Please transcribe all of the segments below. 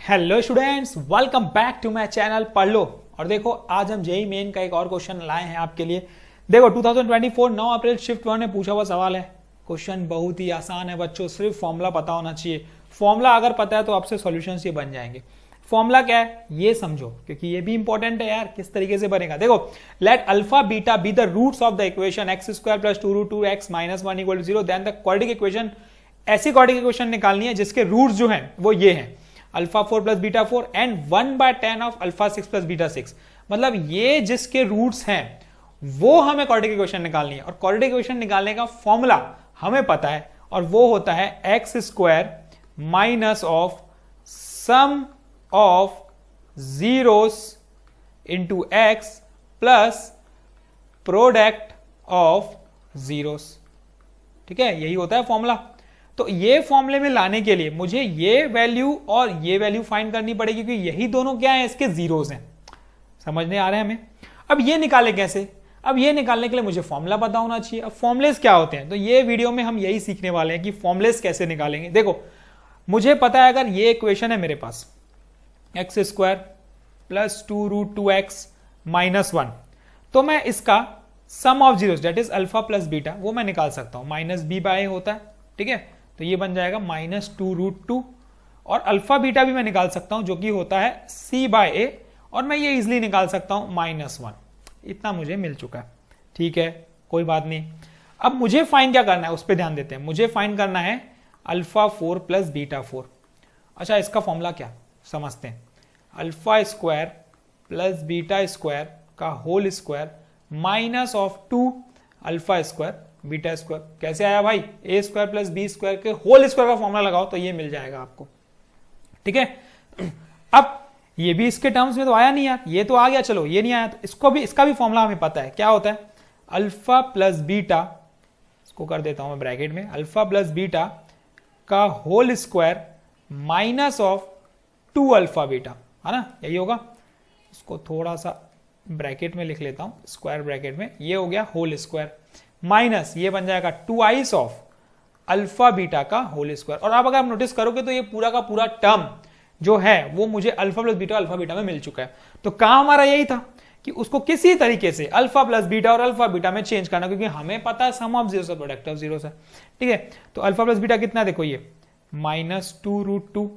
Hello students, welcome back to my channel पढ़ लो। और देखो आज हम जेई मेन का एक और क्वेश्चन लाए हैं आपके लिए। देखो 2024 9 अप्रैल शिफ्ट 1 में पूछा हुआ सवाल है। क्वेश्चन बहुत ही आसान है बच्चों, सिर्फ फॉर्मूला पता होना चाहिए। फॉर्मूला अगर पता है तो आपसे सॉल्यूशंस ये बन जाएंगे। फॉर्मूला क्या है ये समझो, क्योंकि ये भी इंपॉर्टेंट है यार, किस तरीके से बनेगा। देखो, let alpha beta be the roots of the equation x square plus 2√2x minus 1 equal to 0, then the quadratic equation. ऐसी क्वाड्रेटिक इक्वेशन निकालनी है जिसके रूट्स जो हैं वो ये हैं, alpha 4 plus beta 4 and 1/10 of alpha 6 plus beta 6। मतलब ये जिसके रूट्स हैं वो हमें क्वाड्रेटिक इक्वेशन निकालनी है। और क्वाड्रेटिक इक्वेशन निकालने का फॉर्मूला हमें पता है, और वो होता है x square minus of sum of zeros into x plus product of zeros. ठीक है, यही होता है फॉर्मूला। तो ये फॉर्मूले में लाने के लिए मुझे ये वैल्यू और ये वैल्यू फाइंड करनी पड़ेगी, क्योंकि यही दोनों क्या है, इसके जीरोस हैं। समझने आ रहे हैं हमें। अब ये निकाले कैसे? अब ये निकालने के लिए मुझे फॉर्मूला पता होना चाहिए। अब फॉर्मुलेस क्या होते हैं, तो ये वीडियो में हम यही सीखने वाले हैं कि फॉर्मुलेस कैसे निकालेंगे। देखो, मुझे पता है अगर ये इक्वेशन है मेरे पास x square plus 2√2x minus 1, तो मैं इसका sum of zeros that is alpha plus beta वो मैं निकाल सकता हूं। माइनस बी बाय होता है, ठीक है, तो ये बन जाएगा -2√2। और अल्फा बीटा भी मैं निकाल सकता हूं जो कि होता है c/a, और मैं ये इजिली निकाल सकता हूं -1। इतना मुझे मिल चुका है, ठीक है, कोई बात नहीं। अब मुझे फाइंड क्या करना है उस पर ध्यान देते हैं। मुझे फाइंड करना है अल्फा 4 प्लस बीटा 4। अच्छा, इसका फॉर्मूला क्या समझते हैं। Alpha square plus beta square का whole square minus of 2 alpha square beta square. कैसे आया भाई, a square plus b square के होल स्क्वायर का फॉर्मूला लगाओ तो ये मिल जाएगा आपको। ठीक है, अब ये भी इसके टर्म्स में तो आया नहीं यार, ये तो आ गया, चलो ये नहीं आया तो इसको भी, इसका भी फॉर्मूला हमें पता है क्या होता है। अल्फा प्लस बीटा, इसको कर देता हूं मैं ब्रैकेट में, अल्फा प्लस बीटा का whole square minus of 2 alpha beta, है ना, यही होगा। इसको थोड़ा सा ब्रैकेट में लिख लेता हूं, स्क्वायर ब्रैकेट में, ये हो गया होल स्क्वायर माइनस ये बन जाएगा 2i ऑफ अल्फा बीटा का होल स्क्वायर। और अब अगर आप नोटिस करोगे तो ये पूरा का पूरा टर्म जो है वो मुझे alpha plus beta alpha beta में मिल चुका है। तो काम हमारा यही था कि उसको किसी तरीके से अल्फा प्लस बीटा और अल्फा बीटा में चेंज करना, क्योंकि हमें पता है सम ऑफ जीरोस और प्रोडक्ट ऑफ जीरोस है। ठीक है, तो अल्फा प्लस बीटा कितना, देखो ये -2√2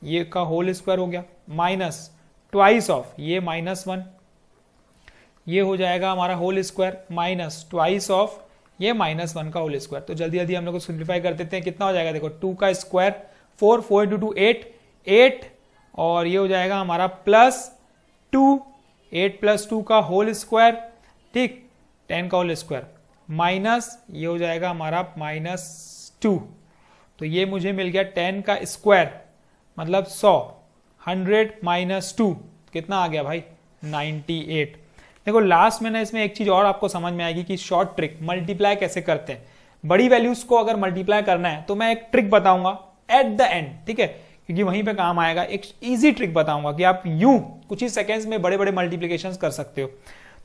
ये का होल स्क्वायर हो गया माइनस ट्वाइस ऑफ ये -1, ये हो जाएगा हमारा whole square minus twice of ये -1 का होल स्क्वायर। तो जल्दी जल्दी हम लोग को सिंप्लीफाई कर देते हैं, कितना हो जाएगा, देखो 2 का स्क्वायर 4, 4 × 2 8, और ये हो जाएगा हमारा +2, 8 + 2 का होल स्क्वायर, ठीक, 10 का होल स्क्वायर माइनस ये हो जाएगा हमारा -2। तो ये मुझे मिल गया 10 का स्क्वायर मतलब 100, 100 - 2 कितना आ गया भाई 98। देखो लास्ट में ना इसमें एक चीज और आपको समझ में आएगी कि शॉर्ट ट्रिक मल्टीप्लाई कैसे करते हैं। बड़ी वैल्यूज को अगर मल्टीप्लाई करना है तो मैं एक ट्रिक बताऊंगा एट द एंड, ठीक है, क्योंकि वहीं पे काम आएगा। एक इजी ट्रिक बताऊंगा कि आप यूं कुछ ही सेकेंड्स में बड़े बड़े मल्टीप्लीकेशन कर सकते हो,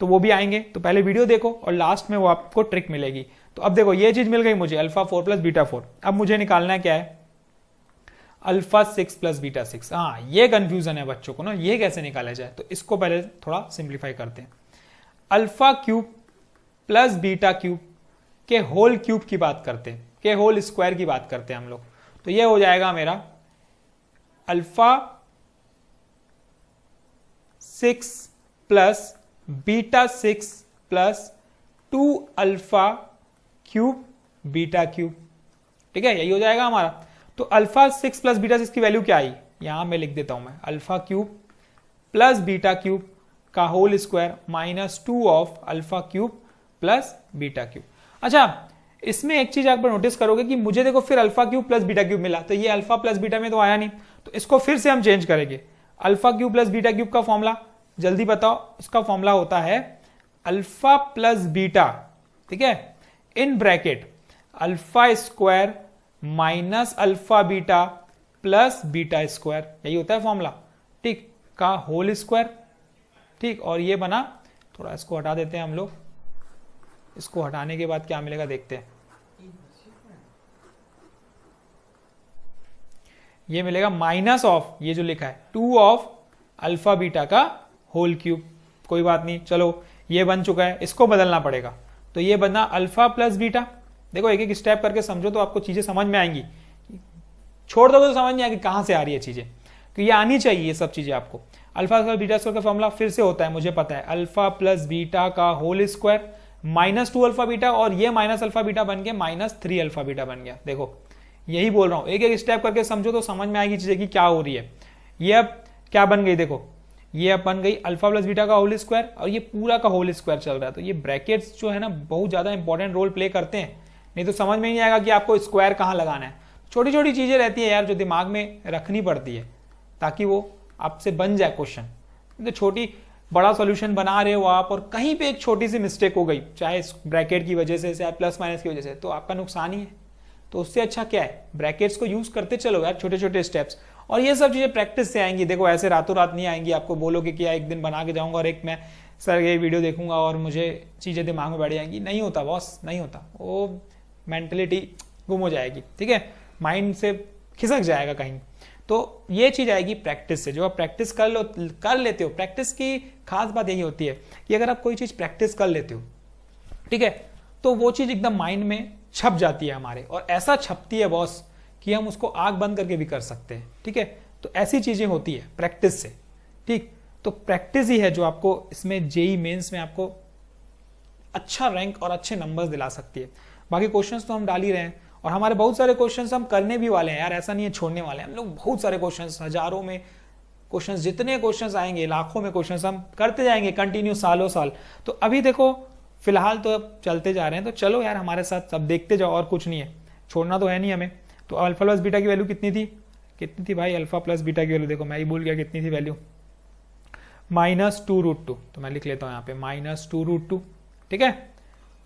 तो वो भी आएंगे। तो पहले वीडियो देखो और लास्ट में वो आपको ट्रिक मिलेगी। तो अब देखो ये चीज मिल गई मुझे, अल्फा 4 प्लस बीटा 4। अब मुझे निकालना है क्या है, अल्फा 6 प्लस बीटा 6। हाँ, ये कंफ्यूजन है बच्चों को ना, ये कैसे निकाला जाए, तो इसको पहले थोड़ा सिंप्लीफाई करते हैं। Alpha cube plus beta cube के होल क्यूब की बात करते हैं, के होल स्क्वायर की बात करते हैं हम लोग। तो ये हो जाएगा मेरा alpha 6 plus beta 6 plus 2 alpha cube beta cube. ठीक है, यही हो जाएगा हमारा। तो अल्फा 6 प्लस बीटा 6 की वैल्यू क्या आई, यहां मैं लिख देता हूं मैं, alpha cube plus beta cube का whole square -2 of alpha cube plus beta cube. अच्छा, इसमें एक चीज आप नोटिस करोगे कि मुझे देखो फिर alpha cube plus beta cube मिला, तो ये अल्फा प्लस बीटा में तो आया नहीं, तो इसको फिर से हम चेंज करेंगे। Alpha cube plus beta cube का फॉर्मूला जल्दी बताओ, उसका फॉर्मूला होता है अल्फा प्लस बीटा, ठीक है, in bracket alpha square minus alpha beta plus beta square, यही होता है फॉर्मूला, ठीक, का होल स्क्वायर, ठीक। और ये बना, थोड़ा इसको हटा देते हैं हम लोग, इसको हटाने के बाद क्या मिलेगा देखते हैं। ये मिलेगा माइनस ऑफ ये जो लिखा है 2 ऑफ अल्फा बीटा का होल क्यूब। कोई बात नहीं, चलो ये बन चुका है, इसको बदलना पड़ेगा। तो ये बना अल्फा प्लस बीटा। देखो एक एक स्टेप करके समझो तो आपको चीजें समझ में आएंगी, छोड़ दोगे तो समझ नहीं आएगी कहां से आ रही है चीजें। तो ये आनी चाहिए ये सब चीजें आपको। अल्फा प्लस बीटा स्क्वायर का फॉर्मूला फिर से होता है, मुझे पता है, अल्फा प्लस बीटा का whole square minus 2 alpha beta, और ये माइनस अल्फा बीटा बन के माइनस 3 अल्फा बीटा बन गया। देखो यही बोल रहा हूं, एक एक स्टेप करके समझो तो समझ में आएगी चीजें की क्या हो रही है। ये अब क्या बन गई, देखो ये अब बन गई अल्फा प्लस बीटा का होल स्क्वायर, और ये पूरा का होल स्क्वायर चल रहा है। तो ये ब्रैकेट्स जो है ना बहुत ज्यादा इंपॉर्टेंट रोल प्ले करते हैं, नहीं तो समझ में नहीं आएगा कि आपको स्क्वायर कहां लगाना है। छोटी छोटी चीजें रहती है यार जो दिमाग में रखनी पड़ती है ताकि वो आपसे बन जाए क्वेश्चन। तो छोटी बड़ा सॉल्यूशन बना रहे हो आप और कहीं पे एक छोटी सी मिस्टेक हो गई, चाहे ब्रैकेट की वजह से चाहे प्लस माइनस की वजह से, तो आपका नुकसान ही है। तो उससे अच्छा क्या है, ब्रैकेट्स को यूज करते चलो यार, छोटे छोटे स्टेप्स। और ये सब चीजें प्रैक्टिस से आएंगी। देखो ऐसे रातों रात नहीं आएंगी, आपको बोलोगे कि एक दिन बना के जाऊंगा और एक मैं सर ये वीडियो देखूंगा और मुझे चीजें दिमाग में बैठ जाएंगी। नहीं होता बॉस, नहीं होता। वो मेंटलिटी गुम हो जाएगी, ठीक है, माइंड से खिसक जाएगा कहीं। तो ये चीज आएगी प्रैक्टिस से। जो आप प्रैक्टिस कर लेते हो, प्रैक्टिस की खास बात यही होती है कि अगर आप कोई चीज प्रैक्टिस कर लेते हो, ठीक है, तो वो चीज एकदम माइंड में छप जाती है हमारे, और ऐसा छपती है बॉस कि हम उसको आंख बंद करके भी कर सकते हैं, ठीक है। तो ऐसी चीजें होती है प्रैक्टिस से, ठीक। तो प्रैक्टिस ही है जो आपको इसमें जेई मेंस में आपको अच्छा रैंक और अच्छे नंबर्स दिला सकती है। बाकी क्वेश्चंस तो हम डाल ही रहे हैं, और हमारे बहुत सारे क्वेश्चंस हम करने भी वाले हैं यार, ऐसा नहीं है छोड़ने वाले हैं हम लोग। बहुत सारे क्वेश्चंस, हजारों में क्वेश्चंस, जितने क्वेश्चंस आएंगे, लाखों में क्वेश्चंस हम करते जाएंगे कंटिन्यू सालों साल। तो अभी देखो फिलहाल तो अब चलते जा रहे हैं, तो चलो यार हमारे साथ सब देखते जाओ, और कुछ नहीं है, छोड़ना तो है नहीं हमें। तो अल्फा प्लस बीटा की वैल्यू कितनी थी भाई, अल्फा प्लस बीटा की वैल्यू देखो मैं ही भूल गया कितनी थी वैल्यू, -2√2। तो मैं लिख लेता हूं यहाँ पे -2√2, ठीक है।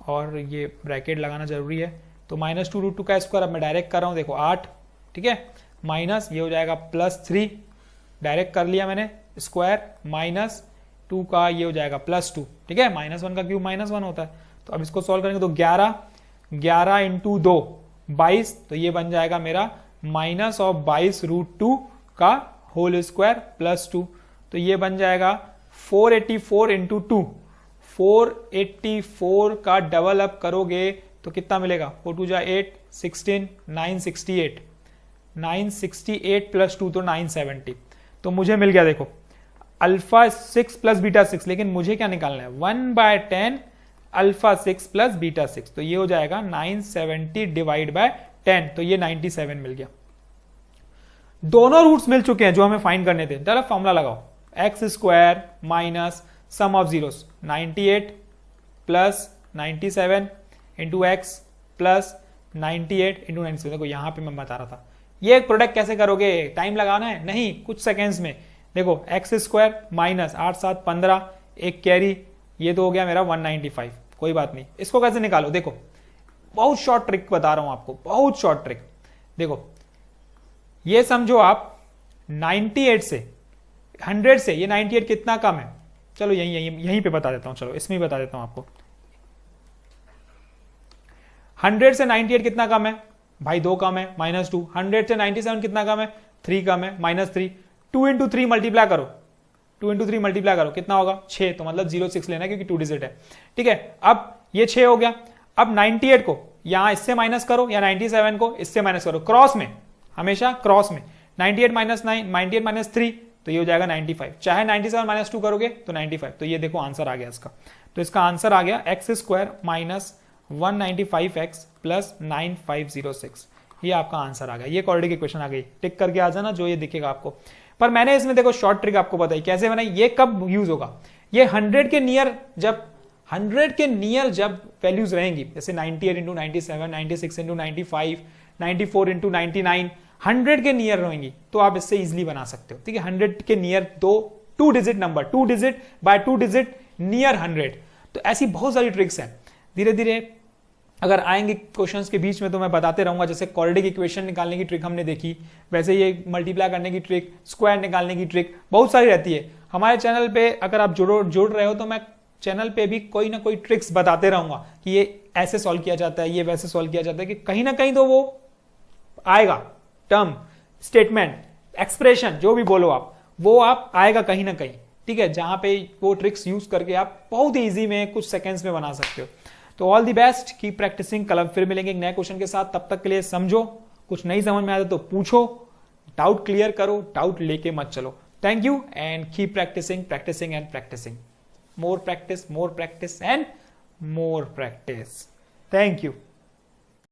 और ये ब्रैकेट लगाना जरूरी है। तो -2√2 का स्क्वायर अब मैं डायरेक्ट कर रहा हूं, देखो 8, ठीक है, माइनस ये हो जाएगा +3, डायरेक्ट कर लिया मैंने स्क्वायर, -2 का ये हो जाएगा +2, ठीक है। -1 का क्यूब -1 होता है। तो अब इसको सॉल्व करेंगे तो 11 इंटू 2 22, तो ये बन जाएगा मेरा -22√2 का होल स्क्वायर +2। तो ये बन जाएगा 484 इंटू 2, 484 का डबल अप करोगे तो कितना मिलेगा, 4 2 जा 8, 16, 968, 968 + 2 तो 970। तो मुझे मिल गया देखो अल्फा 6 प्लस बीटा 6, लेकिन मुझे क्या निकालना है, 1/10 अल्फा 6 प्लस बीटा 6। तो ये हो जाएगा 970 डिवाइड बाय 10, तो ये 97 मिल गया। दोनों रूट्स मिल चुके हैं जो हमें फाइंड करने थे। चलो फॉर्मूला लगाओ, x² minus sum of zeros 98 plus 97 into x plus 98 into 97। देखो यहां पे मैं बता रहा था ये एक प्रोडक्ट कैसे करोगे, टाइम लगाना है नहीं, कुछ सेकेंड्स में। देखो x² माइनस 8 7 15, एक कैरी, ये तो हो गया मेरा 195। कोई बात नहीं, इसको कैसे निकालो, देखो बहुत शॉर्ट ट्रिक बता रहा हूं आपको, बहुत शॉर्ट ट्रिक। देखो ये समझो आप 98 से 100 से ये 98 कितना कम है, चलो यहीं पे बता देता हूं, चलो इसमें बता देता हूं आपको। 100 से 98 कितना कम है भाई, 2 कम है, -2। 100 से 97 कितना कम है, 3 कम है, -3। 2 इंटू 3 मल्टीप्लाई करो, 2 इंटू 3 मल्टीप्लाई करो, कितना होगा 6। तो मतलब 06 लेना है क्योंकि 2 डिजिट है, ठीक है। अब ये 6 हो गया। अब 98 को यहां इससे माइनस करो या 97 को इससे माइनस करो, क्रॉस में, हमेशा क्रॉस में। 98 माइनस 9, 98 माइनस 3, तो ये हो जाएगा 95। चाहे 97 माइनस 2 करोगे तो 95। तो ये देखो आंसर आ गया इसका। तो इसका आंसर आ गया x² माइनस 195x प्लस 9506। ये आपका आंसर आ गया। ये क्वाड्रेटिक इक्वेशन आ गई, टिक करके आ जाना जो ये दिखेगा आपको। पर मैंने इसमें देखो शॉर्ट ट्रिक आपको बताई कैसे बनाई, ये कब यूज होगा, ये 100 के नियर जब वैल्यूज रहेंगी, जैसे 98 इंटू 97, 96 इंटू 95, 94 इंटू 99, 100 के नियर रहेंगी तो आप इससे इजिली बना सकते हो, ठीक है। 100 के near two digit number, 2 digit bye 2 digit near 100। तो ऐसी बहुत सारी ट्रिक्स हैं, धीरे धीरे अगर आएंगे क्वेश्चंस के बीच में तो मैं बताते रहूंगा। जैसे क्वाड्रेटिक इक्वेशन निकालने की ट्रिक हमने देखी, वैसे ये मल्टीप्लाई करने की ट्रिक, स्क्वायर निकालने की ट्रिक बहुत सारी रहती है। हमारे चैनल पे अगर आप जुड़ रहे हो तो मैं चैनल पे भी कोई ना कोई ट्रिक्स बताते रहूंगा कि ये ऐसे सॉल्व किया जाता है, ये वैसे सॉल्व किया जाता है, कि कहीं ना कहीं तो वो आएगा टर्म स्टेटमेंट, एक्सप्रेशन, जो भी बोलो आप, वो आप आएगा कहीं ना कहीं, ठीक है, जहां पे वो ट्रिक्स यूज करके आप बहुत ही इजी में कुछ सेकंड्स में बना सकते हो। तो all the best, keep practising. कल फिर मिलेंगे एक नए क्वेश्चन के साथ, तब तक के लिए समझो, कुछ नहीं समझ में आता तो पूछो, डाउट क्लियर करो, डाउट लेके मत चलो। Thank you and keep practising, practising and practising. More practice and more practice. Thank you.